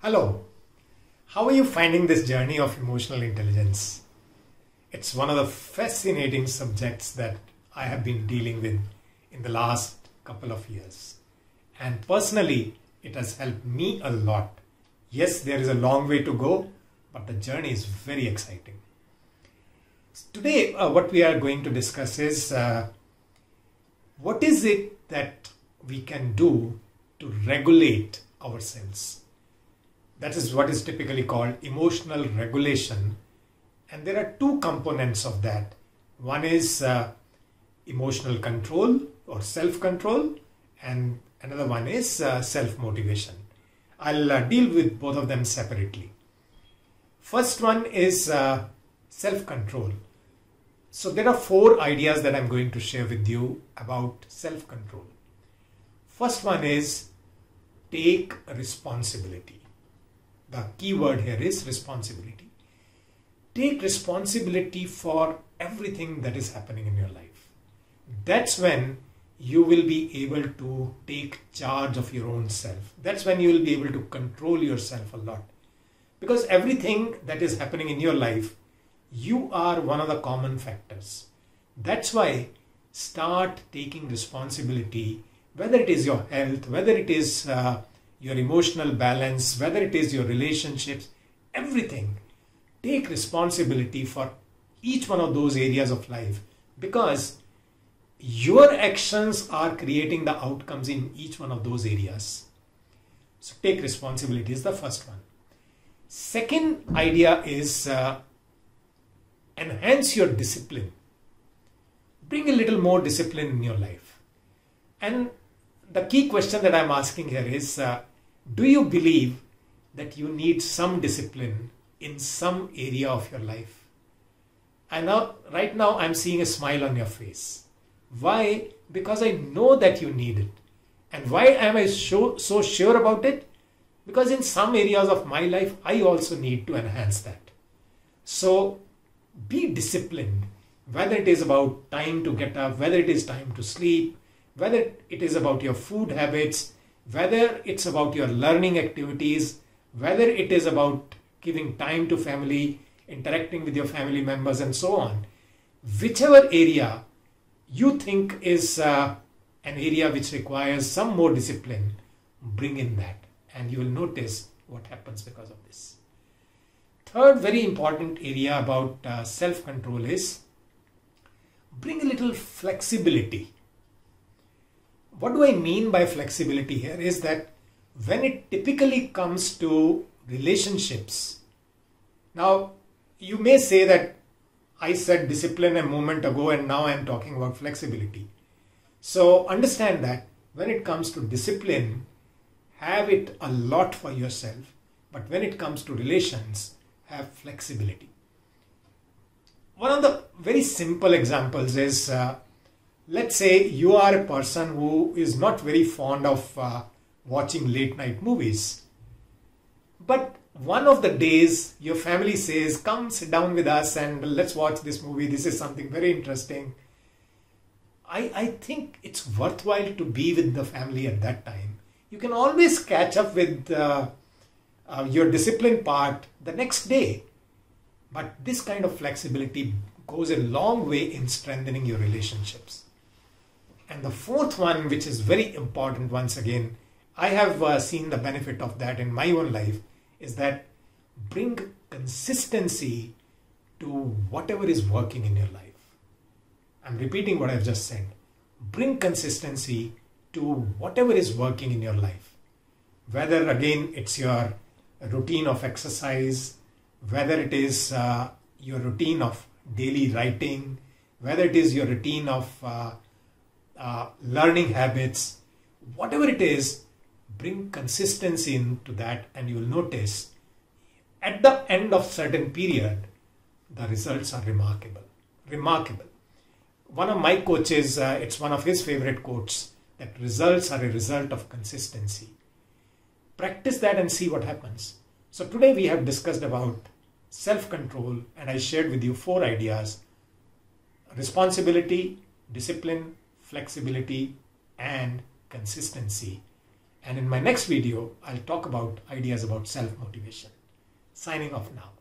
Hello, how are you finding this journey of emotional intelligence? It's one of the fascinating subjects that I have been dealing with in the last couple of years. And personally, it has helped me a lot. Yes, there is a long way to go, but the journey is very exciting. Today, what we are going to discuss is what is it that we can do to regulate ourselves. That is what is typically called emotional regulation. And there are two components of that. One is emotional control or self-control, and another one is self-motivation. I'll deal with both of them separately. First one is self-control. So there are four ideas that I'm going to share with you about self-control. First one is take responsibility. The key word here is responsibility. Take responsibility for everything that is happening in your life. That's when you will be able to take charge of your own self. That's when you will be able to control yourself a lot. Because everything that is happening in your life, you are one of the common factors. That's why start taking responsibility, whether it is your health, whether it is your emotional balance, whether it is your relationships, everything. Take responsibility for each one of those areas of life, because your actions are creating the outcomes in each one of those areas. So take responsibility is the first one. Second idea is enhance your discipline. Bring a little more discipline in your life. And the key question that I'm asking here is, do you believe that you need some discipline in some area of your life? And right now I'm seeing a smile on your face. Why? Because I know that you need it. And why am I so sure about it? Because in some areas of my life, I also need to enhance that. So be disciplined, whether it is about time to get up, whether it is time to sleep, whether it is about your food habits, whether it's about your learning activities, whether it is about giving time to family, interacting with your family members and so on. Whichever area you think is an area which requires some more discipline, bring in that and you will notice what happens because of this. Third very important area about self-control is bring a little flexibility. What do I mean by flexibility here is that when it typically comes to relationships, now you may say that I said discipline a moment ago and now I'm talking about flexibility. So understand that when it comes to discipline, have it a lot for yourself, but when it comes to relations, have flexibility. One of the very simple examples is, let's say you are a person who is not very fond of watching late night movies. But one of the days your family says, come sit down with us and let's watch this movie. This is something very interesting. I think it's worthwhile to be with the family at that time. You can always catch up with your discipline part the next day. But this kind of flexibility goes a long way in strengthening your relationships. And the fourth one, which is very important once again, I have seen the benefit of that in my own life, is that bring consistency to whatever is working in your life. I'm repeating what I've just said. Bring consistency to whatever is working in your life. Whether again it's your routine of exercise, whether it is your routine of daily writing, whether it is your routine of learning habits, whatever it is, bring consistency into that and you will notice at the end of certain period, the results are remarkable. Remarkable. One of my coaches, it's one of his favorite quotes, that results are a result of consistency. Practice that and see what happens. So today we have discussed about self-control and I shared with you four ideas: responsibility, discipline, flexibility, and consistency. And in my next video, I'll talk about ideas about self-motivation. Signing off now.